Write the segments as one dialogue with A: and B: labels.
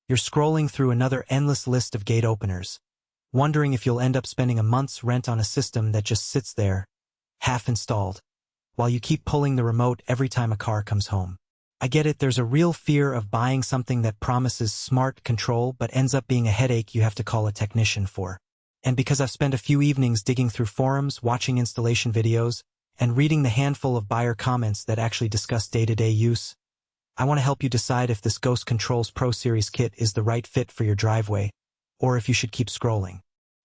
A: You're scrolling through another endless list of gate openers, wondering if you'll end up spending a month's rent on a system that just sits there, half installed, while you keep pulling the remote every time a car comes home. I get it, there's a real fear of buying something that promises smart control but ends up being a headache you have to call a technician for. And because I've spent a few evenings digging through forums, watching installation videos, and reading the handful of buyer comments that actually discuss day-to-day use, I want to help you decide if this Ghost Controls Pro Series kit is the right fit for your driveway, or if you should keep scrolling.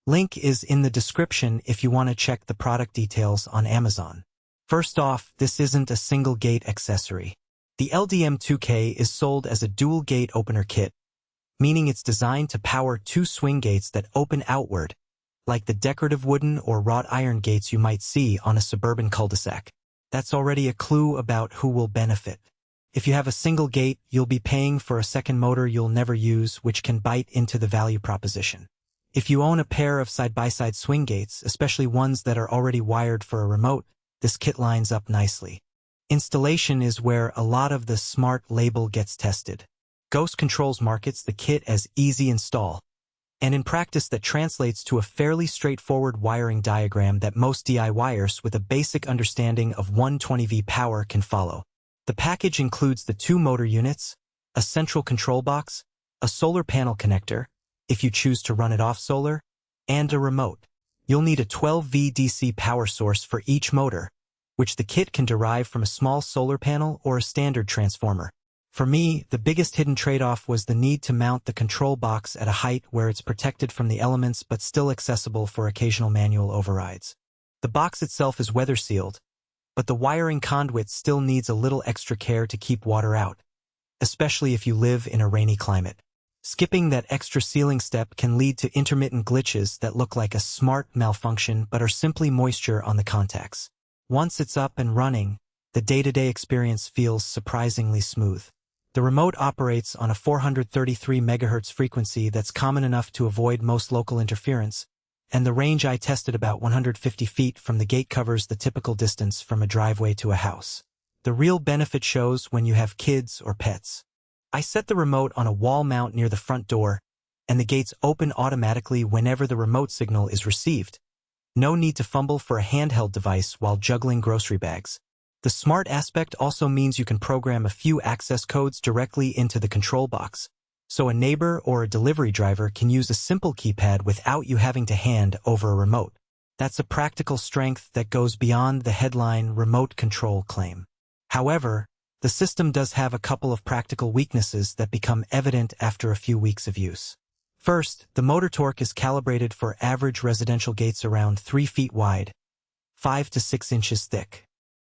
A: Link is in the description if you want to check the product details on Amazon. First off, this isn't a single gate accessory. The LDM2K is sold as a dual gate opener kit, meaning it's designed to power two swing gates that open outward, like the decorative wooden or wrought iron gates you might see on a suburban cul-de-sac. That's already a clue about who will benefit. If you have a single gate, you'll be paying for a second motor you'll never use, which can bite into the value proposition. If you own a pair of side-by-side swing gates, especially ones that are already wired for a remote, this kit lines up nicely. Installation is where a lot of the smart label gets tested. Ghost Controls markets the kit as easy install, and in practice that translates to a fairly straightforward wiring diagram that most DIYers with a basic understanding of 120V power can follow. The package includes the two motor units, a central control box, a solar panel connector, if you choose to run it off solar, and a remote. You'll need a 12V DC power source for each motor, which the kit can derive from a small solar panel or a standard transformer. For me, the biggest hidden trade-off was the need to mount the control box at a height where it's protected from the elements but still accessible for occasional manual overrides. The box itself is weather-sealed, but the wiring conduit still needs a little extra care to keep water out, especially if you live in a rainy climate. Skipping that extra sealing step can lead to intermittent glitches that look like a smart malfunction but are simply moisture on the contacts. Once it's up and running, the day-to-day experience feels surprisingly smooth. The remote operates on a 433 MHz frequency that's common enough to avoid most local interference, and the range I tested, about 150 feet from the gate, covers the typical distance from a driveway to a house. The real benefit shows when you have kids or pets. I set the remote on a wall mount near the front door, and the gates open automatically whenever the remote signal is received. No need to fumble for a handheld device while juggling grocery bags. The smart aspect also means you can program a few access codes directly into the control box, so a neighbor or a delivery driver can use a simple keypad without you having to hand over a remote. That's a practical strength that goes beyond the headline remote control claim. However, the system does have a couple of practical weaknesses that become evident after a few weeks of use. First, the motor torque is calibrated for average residential gates around 3 feet wide, 5 to 6 inches thick.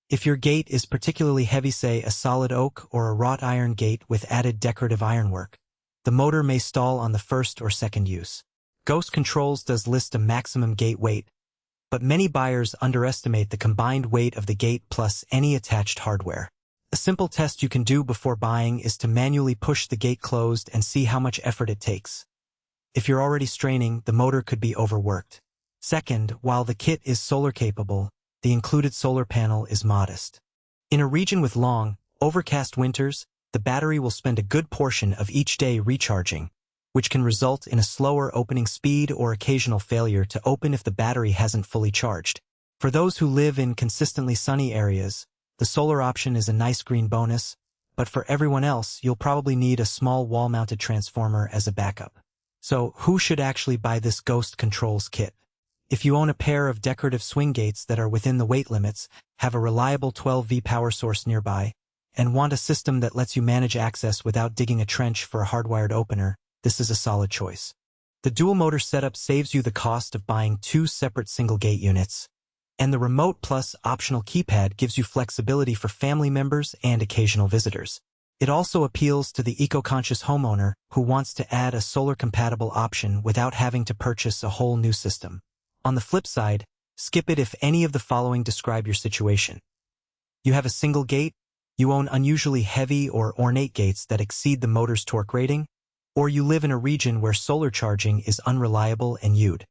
A: If your gate is particularly heavy, say a solid oak or a wrought iron gate with added decorative ironwork, the motor may stall on the first or second use. Ghost Controls does list a maximum gate weight, but many buyers underestimate the combined weight of the gate plus any attached hardware. A simple test you can do before buying is to manually push the gate closed and see how much effort it takes. If you're already straining, the motor could be overworked. Second, while the kit is solar capable, the included solar panel is modest. In a region with long, overcast winters, the battery will spend a good portion of each day recharging, which can result in a slower opening speed or occasional failure to open if the battery hasn't fully charged. For those who live in consistently sunny areas, the solar option is a nice green bonus, but for everyone else, you'll probably need a small wall-mounted transformer as a backup. So, who should actually buy this Ghost Controls kit? If you own a pair of decorative swing gates that are within the weight limits, have a reliable 12V power source nearby, and want a system that lets you manage access without digging a trench for a hardwired opener, this is a solid choice. The dual motor setup saves you the cost of buying two separate single gate units, and the remote plus optional keypad gives you flexibility for family members and occasional visitors. It also appeals to the eco-conscious homeowner who wants to add a solar-compatible option without having to purchase a whole new system. On the flip side, skip it if any of the following describe your situation. You have a single gate, you own unusually heavy or ornate gates that exceed the motor's torque rating, or you live in a region where solar charging is unreliable and you'd